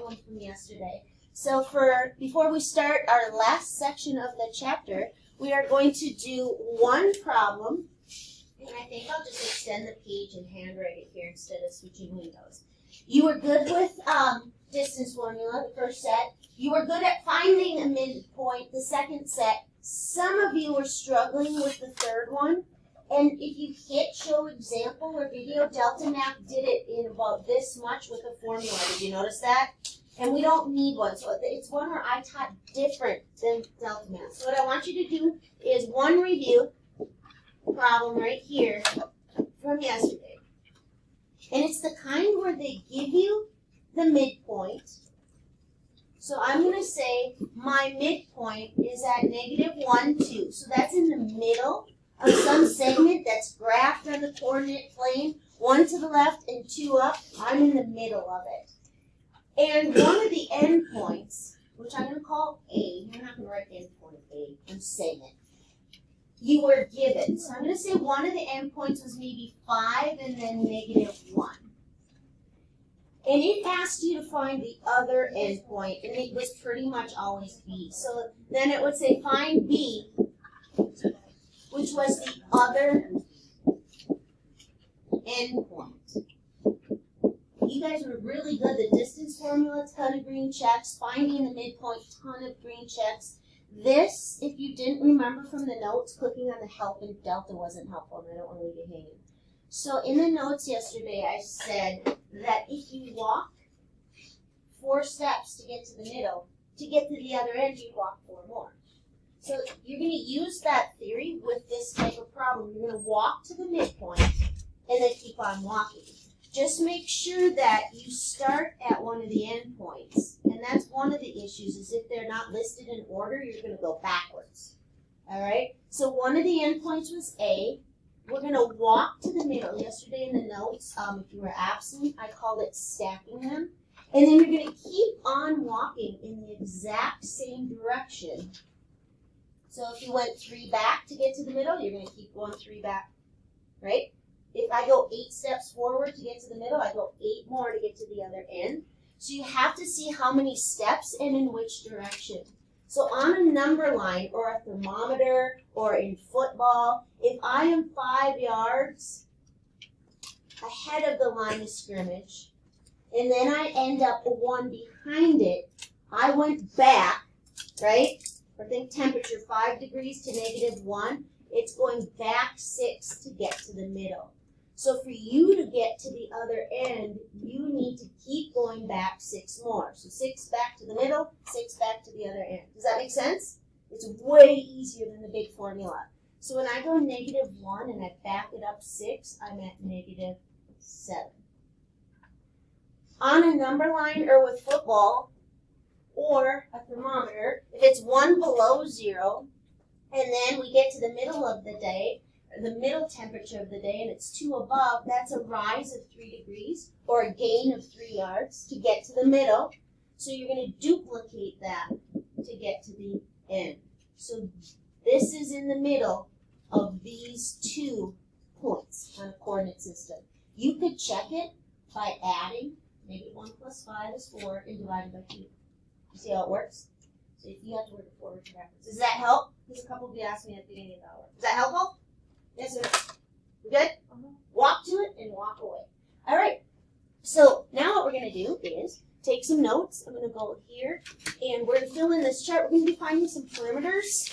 problem from yesterday. So before we start our last section of the chapter, we are going to do one problem. And I think I'll just extend the page and handwrite it here instead of switching windows. You were good with distance formula, the first set. You were good at finding a midpoint, the second set. Some of you were struggling with the third one. And if you hit show example or video, Delta Math did it in about this much with a formula. Did you notice that? And we don't need one. So it's one where I taught different than Delta Math. So what I want you to do is one review problem right here from yesterday. And it's the kind where they give you the midpoint. So I'm going to say my midpoint is at -1, 2. So that's in the middle of some segment that's graphed on the coordinate plane, 1 to the left and 2 up. I'm in the middle of it. And one of the endpoints, which I'm going to call A, I'm not going to write endpoint A, I'm saying it. You were given. So I'm going to say one of the endpoints was maybe 5 and then -1. And it asked you to find the other endpoint, and it was pretty much always B. So then it would say find B, which was the other endpoint. You guys were really good. The distance formula, ton of green checks. Finding the midpoint, ton of green checks. This, if you didn't remember from the notes, clicking on the help in Delta wasn't helpful, and I don't want to leave you hanging. So in the notes yesterday, I said that if you walk 4 steps to get to the middle, to get to the other end, you walk 4 more. So you're going to use that theory with this type of problem. You're going to walk to the midpoint and then keep on walking. Just make sure that you start at one of the endpoints. And that's one of the issues, is if they're not listed in order, you're going to go backwards. All right? So one of the endpoints was A. We're going to walk to the middle. Yesterday in the notes, if you were absent, I called it stacking them. And then you're going to keep on walking in the exact same direction. So if you went 3 back to get to the middle, you're going to keep going 3 back, right? If I go 8 steps forward to get to the middle, I go 8 more to get to the other end. So you have to see how many steps and in which direction. So on a number line or a thermometer or in football, if I am 5 yards ahead of the line of scrimmage, and then I end up 1 behind it, I went back, right? Or think temperature 5 degrees to -1, it's going back 6 to get to the middle. So for you to get to the other end, you need to keep going back 6 more. So 6 back to the middle, 6 back to the other end. Does that make sense? It's way easier than the big formula. So when I go -1 and I back it up 6, I'm at -7. On a number line or with football or a thermometer, if it's 1 below 0, and then we get to the middle of the day, the middle temperature of the day, and it's 2 above, that's a rise of 3 degrees or a gain of 3 yards to get to the middle. So you're going to duplicate that to get to the end. So this is in the middle of these 2 points on a coordinate system. You could check it by adding, maybe 1 + 5 is 4, and dividing by 2. You see how it works? So if you have to work it forward to backwards. Does that help? Because a couple of you asked me at the beginning of the hour. Is that helpful? Yes, sir. We good? Walk to it and walk away. All right. So now what we're going to do is take some notes. I'm going to go here, and we're going to fill in this chart. We're going to be finding some perimeters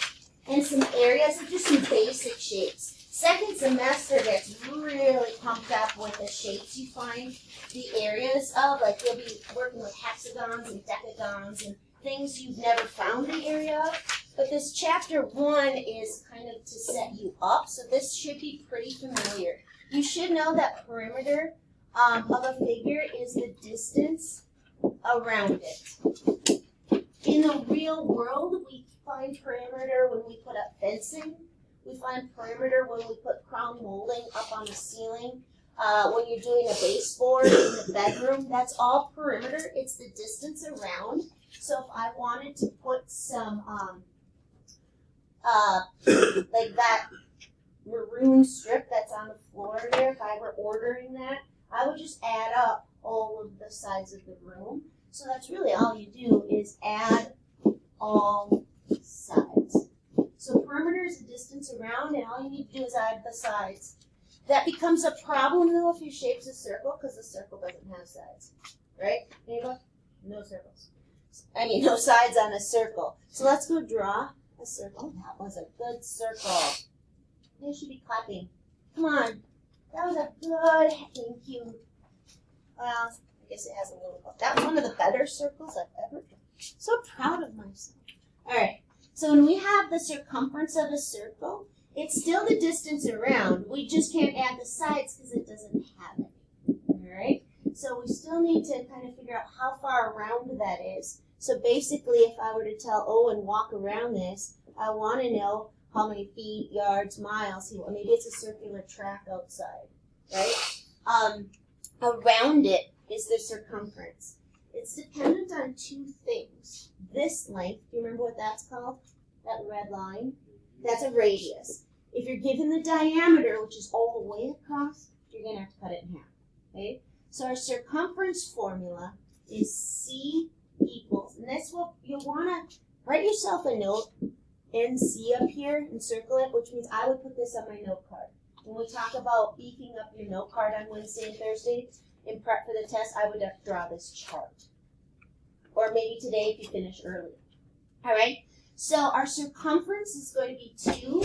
and some areas of just some basic shapes. Second semester gets really pumped up with the shapes you find, the areas of, like you'll be working with hexagons and decagons and things you've never found the area of. But this chapter 1 is kind of to set you up, so this should be pretty familiar. You should know that perimeter of a figure is the distance around it. In the real world, we find perimeter when we put up fencing. We find perimeter when we put crown molding up on the ceiling. When you're doing a baseboard in the bedroom, that's all perimeter. It's the distance around. So if I wanted to put some, like that maroon strip that's on the floor there, if I were ordering that, I would just add up all of the sides of the room. So that's really all you do is add all sides. So perimeter is the distance around, and all you need to do is add the sides. That becomes a problem though if your shape's a circle, because the circle doesn't have sides, right? Anybody? No circles. I mean, no sides on a circle. So let's go draw a circle. That was a good circle. They should be clapping. Come on. That was a good, thank you. Well, I guess it has a little, that was one of the better circles I've ever done. So proud of myself. All right. So when we have the circumference of a circle, it's still the distance around. We just can't add the sides because it doesn't have any. All right? So we still need to kind of figure out how far around that is. So basically, if I were to tell Owen walk around this, I want to know how many feet, yards, miles. Maybe it's a circular track outside, right? Around it is the circumference. It's dependent on two things. This length, do you remember what that's called? That red line? That's a radius. If you're given the diameter, which is all the way across, you're going to have to cut it in half. Okay? So our circumference formula is C equals, and that's what you'll want to write yourself a note, NC up here, and circle it, which means I would put this on my note card. When we talk about beefing up your note card on Wednesday and Thursday, in prep for the test, I would draw this chart. Or maybe today if you finish early. All right? So our circumference is going to be 2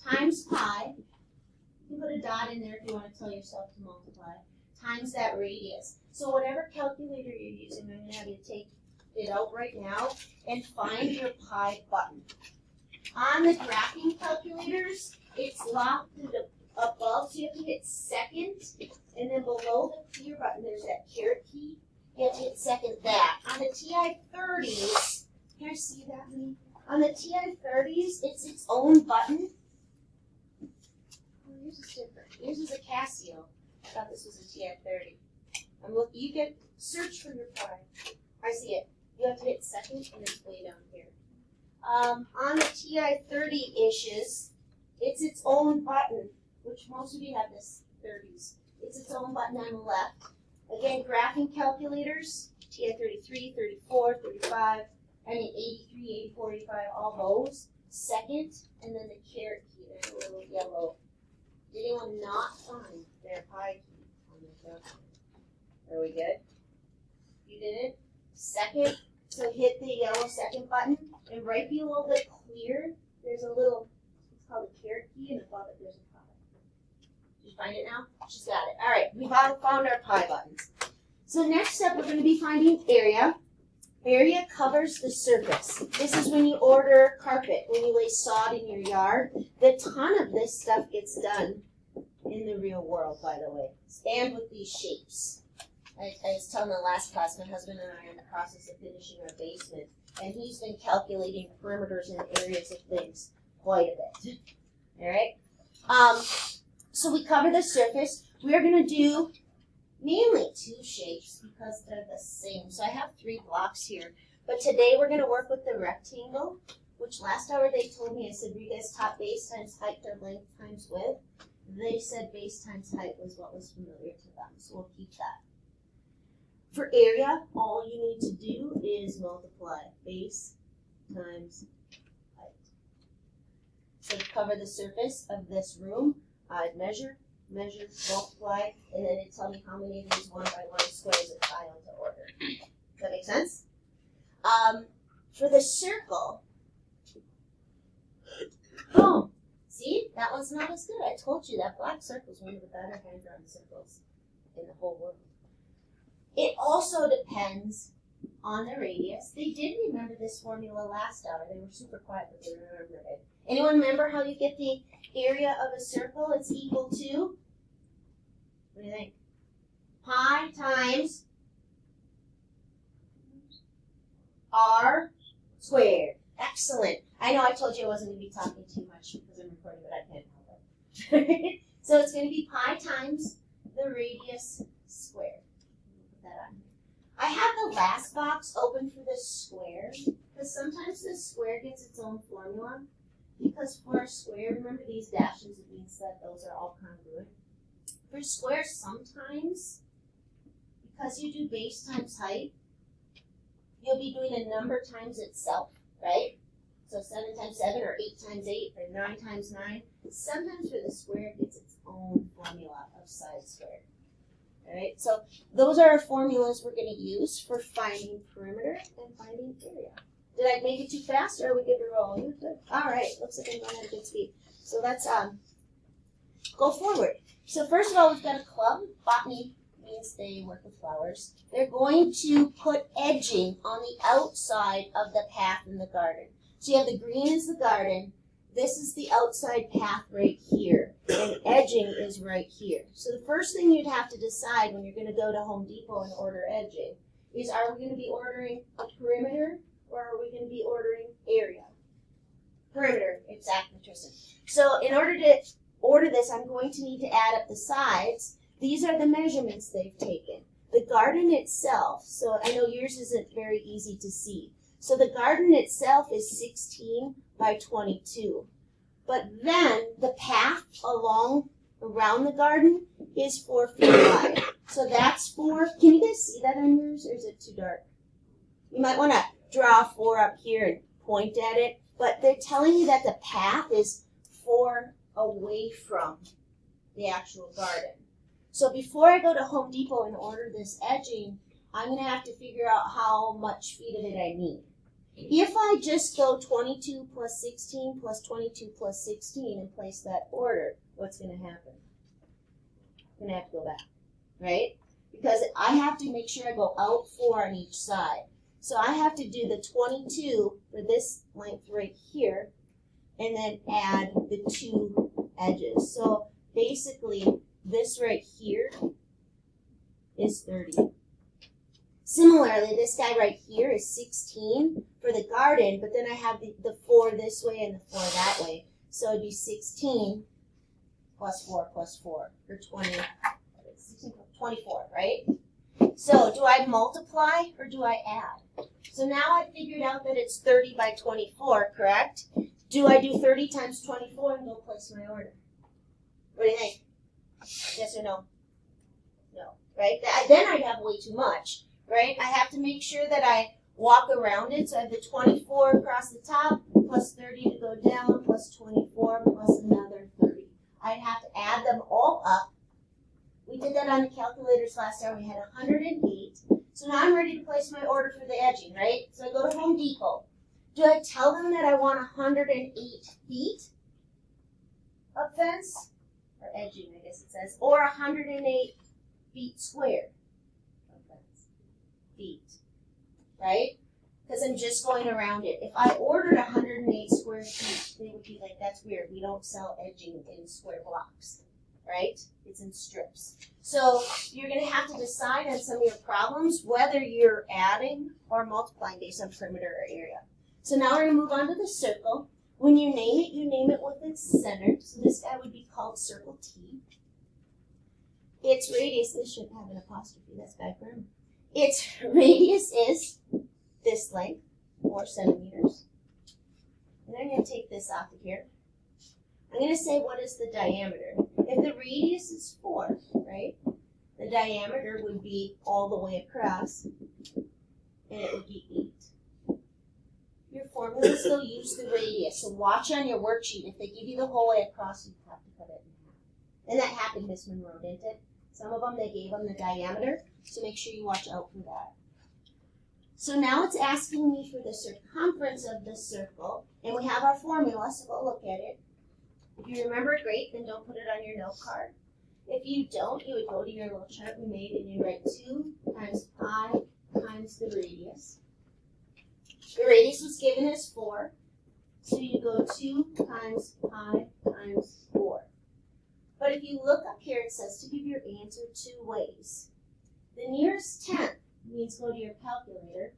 times pi. You can put a dot in there if you want to tell yourself to multiply. Times that radius. So whatever calculator you're using, I'm going to have you take it out right now and find your pi button. On the graphing calculators, it's locked above, so you have to hit second, and then below the clear button, there's that caret key. You have to hit second that. On the TI-30s, can I see that, honey? On the TI-30s, it's its own button. Oh, yours is different. Yours is a Casio. I thought this was a TI-30. You can search for your pi. I see it. You have to hit second, and it's way down here. On the TI-30-ishes, it's its own button, which most of you have this 30s. It's its own button on the left. Again, graphing calculators, TI-33, 34, 35, 83, 84, 85, all those. Second, and then the caret key, there's a little yellow. Did anyone not find their pi key on their calculator? Are we good? You didn't? Second, so hit the yellow second button, and right below the clear, there's a little, it's called a caret key, and above it there's a pi. Did you find it now? She's got it. All right, we've all found our pi buttons. So next up, we're going to be finding area. Area covers the surface. This is when you order carpet, when you lay sod in your yard. The ton of this stuff gets done in the real world, by the way, and with these shapes. I was telling the last class, my husband and I are in the process of finishing our basement, and he's been calculating perimeters and areas of things quite a bit. All right? So we cover the surface. We're going to do mainly 2 shapes because they're the same. So I have 3 blocks here. But today we're going to work with the rectangle, which last hour they told me, I said, you guys taught base times height or length times width. They said base times height was what was familiar to them, so we'll keep that. For area, all you need to do is multiply base times height. So to cover the surface of this room, I'd measure, multiply, and then it'd tell me how many of these 1 by 1 squares of tile to order. Does that make sense? For the circle, boom. See, that one's not as good. I told you that black circle is one of the better hand-drawn circles in the whole world. It also depends on the radius. They did remember this formula last hour. They were super quiet, but they remembered it. Anyone remember how you get the area of a circle? It's equal to, what do you think? Pi times r squared. Excellent. I know I told you I wasn't going to be talking too much because I'm recording, but I can't help it. So it's going to be pi times the radius squared. Put that on here. I have the last box open for the square because sometimes the square gets its own formula. Because for a square, remember these dashes, it means that those are all congruent. For squares, sometimes, because you do base times height, you'll be doing a number times itself, right? So 7 times 7, or 8 times 8, or 9 times 9. Sometimes for the square, it gets its own formula of side squared. All right, so those are our formulas we're going to use for finding perimeter and finding area. Did I make it too fast, or are we good to roll? You're good. All right, looks like I'm going at a good speed. So let's go forward. So first of all, we've got a club. Botany means they work with flowers. They're going to put edging on the outside of the path in the garden. So you have the green is the garden. This is the outside path right here. And edging is right here. So the first thing you'd have to decide when you're going to go to Home Depot and order edging is, are we going to be ordering a perimeter, or are we going to be ordering area? Perimeter, exactly, Tristan. So in order to order this, I'm going to need to add up the sides. These are the measurements they've taken. The garden itself, so I know yours isn't very easy to see. So the garden itself is 16 by 22. But then the path around the garden is 4 feet wide. So that's 4. Can you guys see that on yours, or is it too dark? You might want to draw 4 up here and point at it. But they're telling you that the path is 4 away from the actual garden. So before I go to Home Depot and order this edging, I'm going to have to figure out how much feet of it I need. If I just go 22 plus 16 plus 22 plus 16 and place that order, what's going to happen? I'm going to have to go back, right? Because I have to make sure I go out 4 on each side. So I have to do the 22 for this length right here, and then add the 2 edges. So basically, this right here is 30. Similarly, this guy right here is 16 for the garden, but then I have the 4 this way and the 4 that way. So it'd be 16 plus 4 plus 4, or 24, right? So do I multiply or do I add? So now I figured out that it's 30 by 24, correct? Do I do 30 times 24 and go place my order? What do you think? Yes or no? No, right? Then I'd have way too much, right? I have to make sure that I walk around it. So I have the 24 across the top, plus 30 to go down, plus 24, plus another 30. I'd have to add them all up. We did that on the calculators last time. We had 108. So now I'm ready to place my order for the edging, right? So I go to Home Depot. Do I tell them that I want 108 feet of fence? Or edging, I guess it says. Or 108 feet square of fence. Feet. Right? Because I'm just going around it. If I ordered 108 square feet, they would be like, that's weird. We don't sell edging in square blocks. Right? It's in strips. So you're going to have to decide on some of your problems whether you're adding or multiplying based on perimeter or area. So now we're going to move on to the circle. When you name it with its center. So this guy would be called circle T. Its radius, this shouldn't have an apostrophe, that's bad grammar. Its radius is this length, 4 centimeters. And I'm going to take this off of here. I'm going to say, what is the diameter? If the radius is 4, right, the diameter would be all the way across, and it would be 8. Your formula still use the radius, so watch on your worksheet. If they give you the whole way across, you have to cut it in half. And that happened, Miss Monroe, didn't it? Some of them, they gave them the diameter, so make sure you watch out for that. So now it's asking me for the circumference of the circle, and we have our formula, so go look at it. If you remember, great, then don't put it on your note card. If you don't, you would go to your little chart we made and you write 2 times pi times the radius. The radius was given as 4, so you go 2 times pi times 4. But if you look up here, it says to give your answer 2 ways. The nearest tenth means go to your calculator.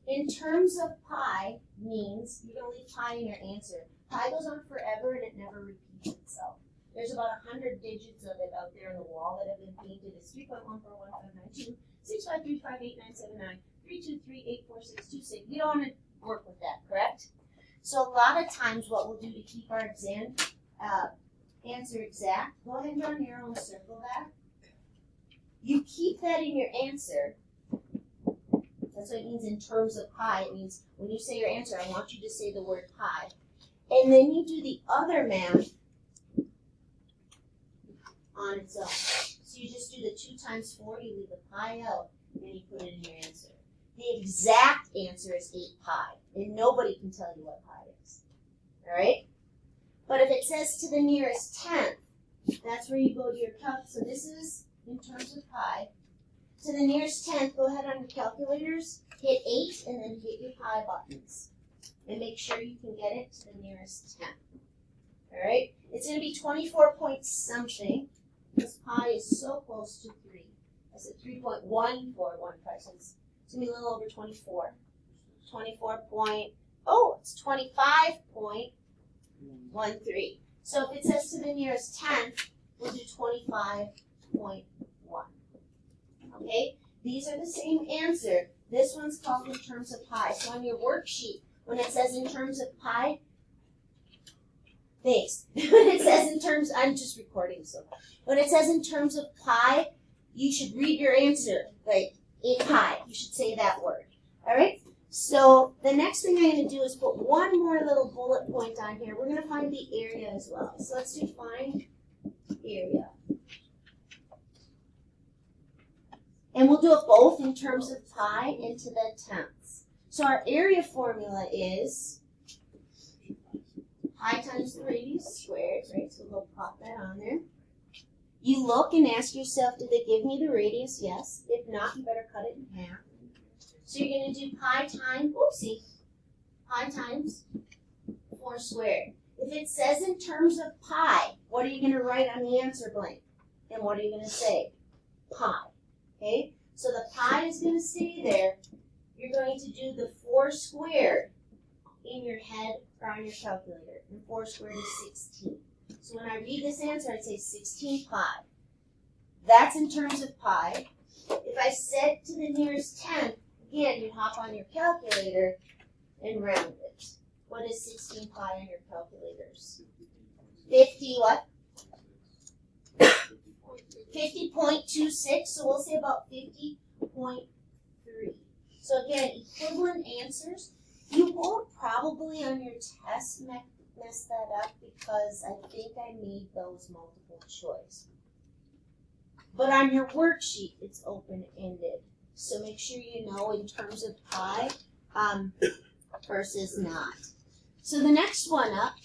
In terms of pi means you're going to leave pi in your answer. Pi goes on forever and it never repeats itself. There's about 100 digits of it out there on the wall that have been painted as 3.1415926. 653588979 323846626. You don't want to work with that, correct? So a lot of times what we'll do to keep our exam answer exact, go ahead and draw your own circle that. You keep that in your answer, That's what it means in terms of pi. It means when you say your answer, I want you to say the word pi. And then you do the other math on its own. So you just do the 2 times 4, you leave the pi out, and you put it in your answer. The exact answer is 8 pi, and nobody can tell you what pi is. All right? But if it says to the nearest tenth, that's where you go to your calc. So this is in terms of pi. To the nearest tenth, go ahead on your calculators, hit 8, and then hit your pi buttons. And make sure you can get it to the nearest tenth. All right? It's going to be 24 point something. This pi is so close to 3. I said 3.1415, so it's going to be a little over 24. 25.13. So if it says to the nearest tenth, we'll do 25.1. Okay? These are the same answer. This one's called in terms of pi. So on your worksheet, when it says in terms of pi, thanks. When it says in terms, I'm just recording, so. When it says in terms of pi, you should read your answer, like in pi. You should say that word. All right? So the next thing I'm going to do is put one more little bullet point on here. We're going to find the area as well. So let's do find area. And we'll do it both in terms of pi and to the tenths. So our area formula is pi times the radius squared, right? So we'll pop that on there. You look and ask yourself, did they give me the radius? Yes. If not, you better cut it in half. So you're going to do pi times, pi times 4 squared. If it says in terms of pi, what are you going to write on the answer blank? And what are you going to say? Pi. Okay? So the pi is going to stay there. You're going to do the 4 squared in your head or on your calculator. And 4 squared is 16. So when I read this answer, I'd say 16 pi. That's in terms of pi. If I said to the nearest tenth, again, you'd hop on your calculator and round it. What is 16 pi on your calculators? 50 what? 50.26, so we'll say about 50.3. So again, equivalent answers. You won't probably on your test mess that up because I think I made those multiple choice. But on your worksheet, it's open-ended. So make sure you know in terms of pi versus not. So the next one up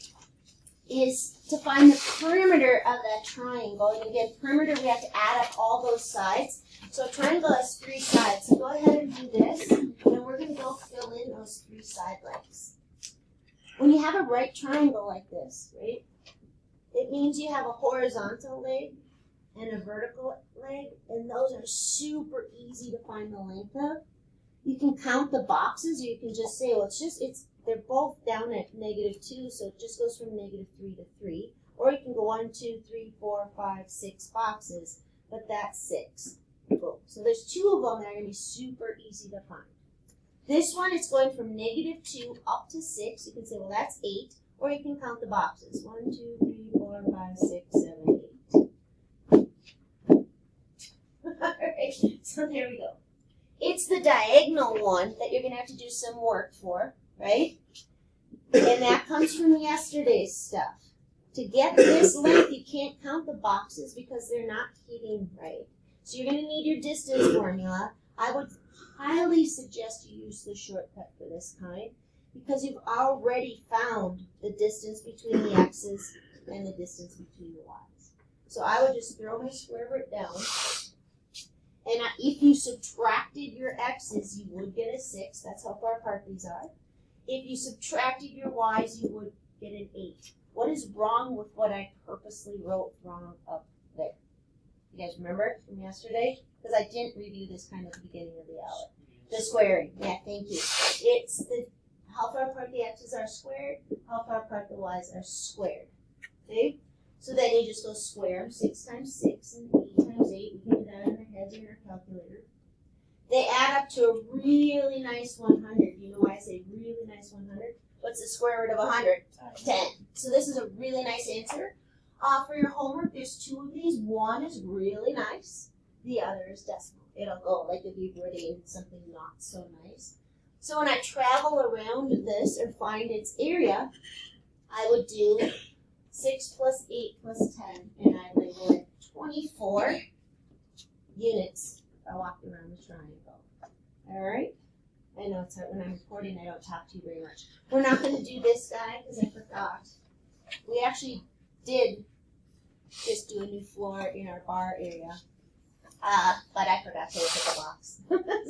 is to find the perimeter of that triangle. And again, perimeter, we have to add up all those sides. So a triangle has 3 sides. So go ahead and do this. And we're going to go fill in those 3 side legs. When you have a right triangle like this, right, it means you have a horizontal leg and a vertical leg, and those are super easy to find the length of. You can count the boxes, or you can just say, well, they're both down at -2, so it just goes from -3 to 3. Or you can go 1, 2, 3, 4, 5, 6 boxes, but that's 6. Cool. So there's 2 of them that are going to be super easy to find. This one is going from -2 up to 6. You can say, well, that's 8. Or you can count the boxes. 1, 2, 3, 4, 5, 6, 7, 8. All right, so there we go. It's the diagonal one that you're going to have to do some work for, right? And that comes from yesterday's stuff. To get this length, you can't count the boxes because they're not hitting right. So you're going to need your distance formula. I would highly suggest you use the shortcut for this kind because you've already found the distance between the x's and the distance between the y's. So I would just throw my square root down. And if you subtracted your x's, you would get a 6. That's how far apart these are. If you subtracted your y's, you would get an 8. What is wrong with what I purposely wrote wrong up there? You guys remember from yesterday? Because I didn't review this kind of at the beginning of the hour. The squaring. Yeah, thank you. It's how far apart the x's are squared, how far apart the y's are squared. Okay? So then you just go square them. 6 times 6 and 8 times 8. We can do that in our heads or in our calculator. They add up to a really nice 100. You know why I say really nice 100? What's the square root of 100? 10. So this is a really nice answer. For your homework, there's 2 of these. One is really nice. The other is decimal. it'll go, like if you've already in something not so nice. So when I travel around this or find its area, I would do 6 plus 8 plus 10, and I label it 24 units. I walked around the triangle. All right? I know it's hard when I'm recording, I don't talk to you very much. We're not going to do this guy because I forgot. We actually did just do a new floor in our bar area. But I forgot to look at the box.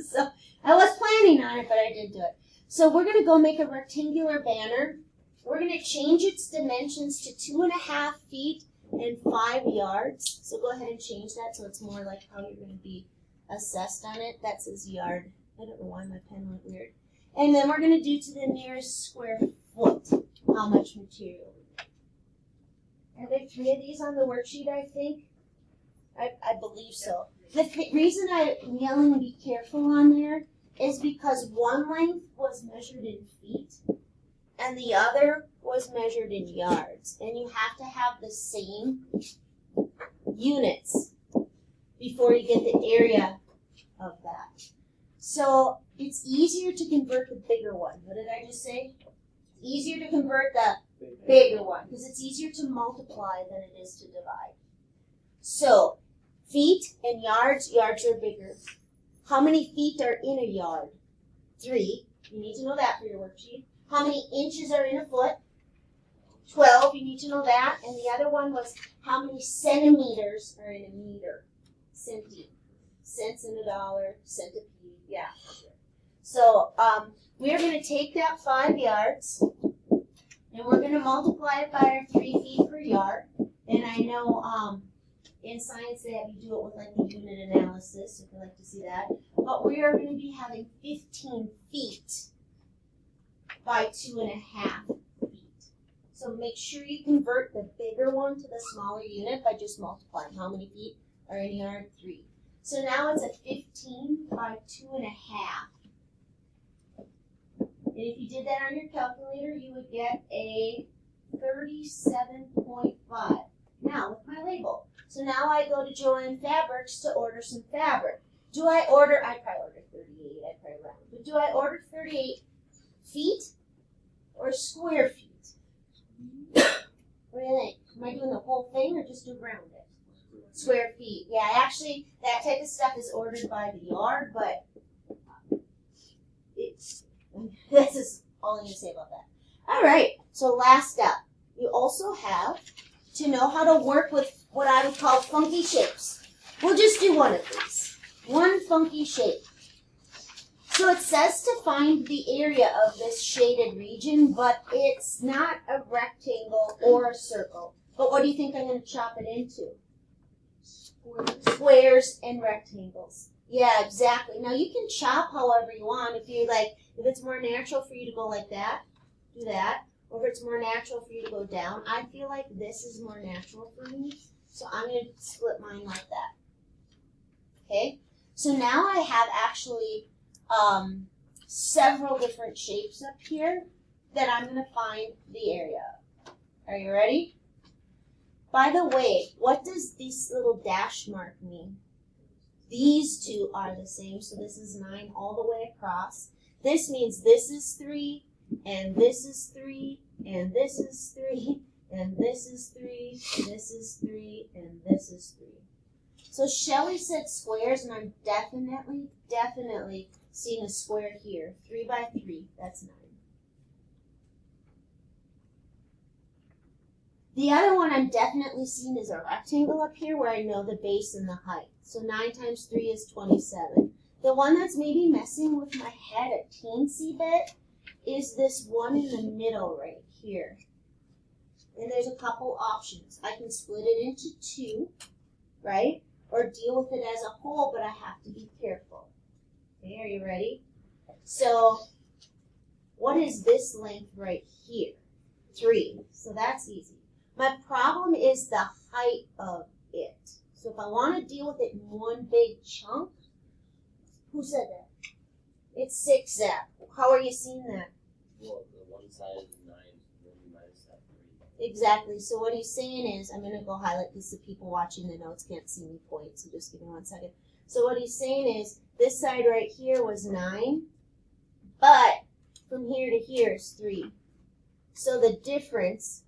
So I was planning on it, but I did do it. So we're going to go make a rectangular banner. We're going to change its dimensions to 2.5 feet and 5 yards. So go ahead and change that so it's more like how you're going to be assessed on it. That says yard. I don't know why my pen went weird. And then we're going to do to the nearest square foot how much material we need. Are there 3 of these on the worksheet, I think? I believe so. The reason I'm yelling be careful on there is because one length was measured in feet and the other was measured in yards. And you have to have the same units before you get the area of that. So it's easier to convert the bigger one. What did I just say? It's easier to convert the bigger one because it's easier to multiply than it is to divide. So feet and yards are bigger. How many feet are in a yard? 3. You need to know that for your worksheet. How many inches are in a foot? 12. You need to know that. And the other one was how many centimeters are in a meter? Centi. Cents in a dollar, centipede. Yeah. So we're going to take that 5 yards and we're going to multiply it by our 3 feet per yard. And I know in science they have you do it with like the unit analysis if you like to see that. But we are going to be having 15 feet by 2.5 feet. So make sure you convert the bigger one to the smaller unit by just multiplying. How many feet are in a yard? 3. So now it's a 15 by 2.5. And if you did that on your calculator, you would get a 37.5. Now with my label. So now I go to Joann Fabrics to order some fabric. Do I order, I probably ordered 38, I probably round. But do I order 38 feet or square feet? What do you think? Am I doing the whole thing or just around it? Square feet. Yeah, actually, that type of stuff is ordered by the yard, but this is all I'm going to say about that. All right, so last step. You also have to know how to work with what I would call funky shapes. We'll just do one of these. One funky shape. So it says to find the area of this shaded region, but it's not a rectangle or a circle. But what do you think I'm going to chop it into? Squares and rectangles. Yeah, exactly. Now you can chop however you want. If it's more natural for you to go like that, do that. Or if it's more natural for you to go down. I feel like this is more natural for me. So I'm going to split mine like that. Okay? So now I have actually several different shapes up here that I'm going to find the area of. Are you ready? By the way, what does this little dash mark mean? These two are the same, so this is 9 all the way across. This means this is 3, and this is 3, and this is 3, and this is 3, this is 3, and this is 3. So Shelly said squares, and I'm definitely seeing a square here. 3 by 3, that's 9. The other one I'm definitely seeing is a rectangle up here where I know the base and the height. So 9 times 3 is 27. The one that's maybe messing with my head a teensy bit is this one in the middle right here. And there's a couple options. I can split it into 2, right? Or deal with it as a whole, but I have to be careful. Okay, are you ready? So what is this length right here? 3. So that's easy. My problem is the height of it. So if I want to deal with it in one big chunk, who said that? It's 6 Zach. How are you seeing that? Well, the one side is 9, then you minus that 3. Exactly. So what he's saying is, I'm going to go highlight this so people watching the notes can't see me point, so just give me 1 second. So what he's saying is this side right here was 9, but from here to here is 3. So the difference,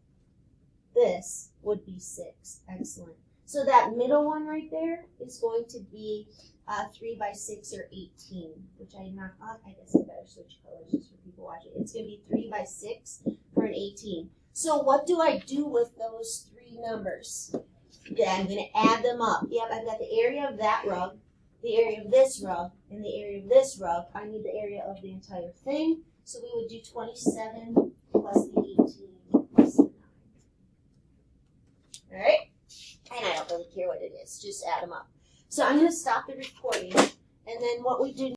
this, would be 6. Excellent. So that middle one right there is going to be 3 by 6 or 18, which I not. I guess I better switch colors just for people watching. It's going to be 3 by 6 for an 18. So what do I do with those 3 numbers? Yeah, I'm going to add them up. Yep, I've got the area of that rug, the area of this rug, and the area of this rug. I need the area of the entire thing. So we would do 27 plus the 18 plus the 9. All right? And I don't really care what it is. Just add them up. So I'm going to stop the recording. And then what we do